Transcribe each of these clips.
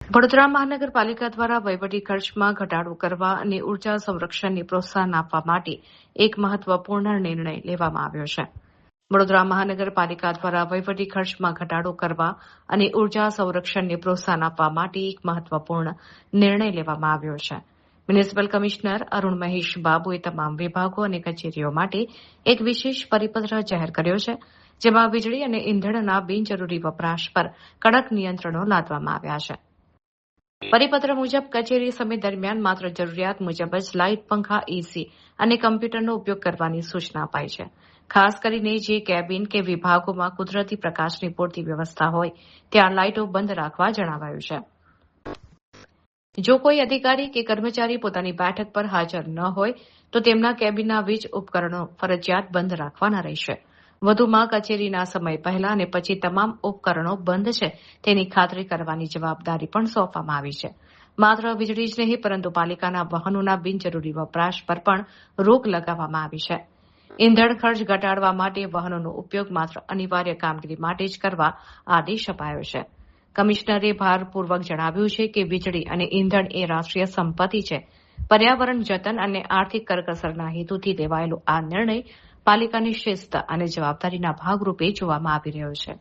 વડોદરા મહાનગરપાલિકા દ્વારા વહીવટી ખર્ચમાં ઘટાડો કરવા અને ઉર્જા સંરક્ષણને પ્રોત્સાહન આપવા માટે એક મહત્વપૂર્ણ નિર્ણય લેવામાં આવ્યો છે. વડોદરા મહાનગરપાલિકા દ્વારા વહીવટી ખર્ચમાં ઘટાડો કરવા અને ઉર્જા સંરક્ષણને પ્રોત્સાહન આપવા માટે એક મહત્વપૂર્ણ નિર્ણય લેવામાં આવ્યો છે. મ્યુનિસિપલ કમિશનર અરુણ મહેશ બાબુએ તમામ વિભાગો અને કચેરીઓ માટે એક વિશેષ પરિપત્ર જાહેર કર્યો છે, જેમાં વીજળી અને ઇંધણના બિનજરૂરી વપરાશ પર કડક નિયંત્રણો લાદવામાં આવ્યા છે. પરિપત્ર મુજબ કચેરી સમય દરમિયાન માત્ર જરૂરિયાત મુજબ જ લાઇટ, પંખા, એસી અને કમ્પ્યુટરનો ઉપયોગ કરવાની સૂચના અપાઈ છે. ખાસ કરીને જે કેબિન કે વિભાગોમાં કુદરતી પ્રકાશની પૂરતી વ્યવસ્થા હોય ત્યાં લાઇટો બંધ રાખવા જણાવાયું છે. જો કોઈ અધિકારી કે કર્મચારી પોતાની બેઠક પર હાજર ન હોય તો તેમના કેબિનના વીજ ઉપકરણો ફરજિયાત બંધ રાખવાના રહેશે. વધુમાં કચેરીના સમય પહેલા અને પછી તમામ ઉપકરણો બંધ છે તેની ખાતરી કરવાની જવાબદારી પણ સોંપવામાં આવી છે. માત્ર વીજળી જ નહીં પરંતુ પાલિકાના વાહનોના બિનજરૂરી વપરાશ પર પણ રોક લગાવવામાં આવી છે. ઇંધણ ખર્ચ ઘટાડવા માટે વાહનોનો ઉપયોગ માત્ર અનિવાર્ય કામગીરી માટે જ કરવા આદેશ અપાયો છે. કમિશનરે ભારપૂર્વક જણાવ્યું છે કે વીજળી અને ઇંધણ એ રાષ્ટ્રીય સંપત્તિ છે. પર્યાવરણ જતન અને આર્થિક કરકસરના હેતુથી લેવાયેલો આ નિર્ણય પાલિકાની શિસ્ત અને જવાબદારીના ભાગરૂપે જોવામાં આવી રહ્યો છે.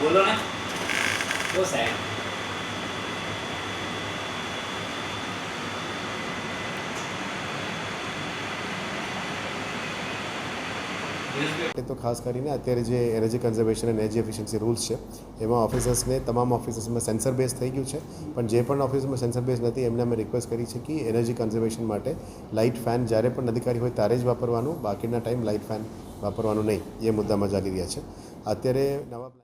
बोलो ना वो साइड તો ખાસ કરીને અત્યારે જે એનર્જી કન્ઝર્વેશન અને એનર્જી એફિશિયન્સી રૂલ્સ છે એમાં ઓફિસર્સને તમામ ઓફિસર્સમાં સેન્સર બેઝ થઈ ગયું છે, પણ જે પણ ઓફિસમાં સેન્સર બેઝ નથી એમને અમે રિક્વેસ્ટ કરી છે કે એનર્જી કન્ઝર્વેશન માટે લાઇટ ફેન જ્યારે પણ અધિકારી હોય ત્યારે જ વાપરવાનું, બાકીના ટાઈમ લાઇટ ફેન વાપરવાનું નહીં. એ મુદ્દામાં ચાલી રહ્યા છે અત્યારે નવા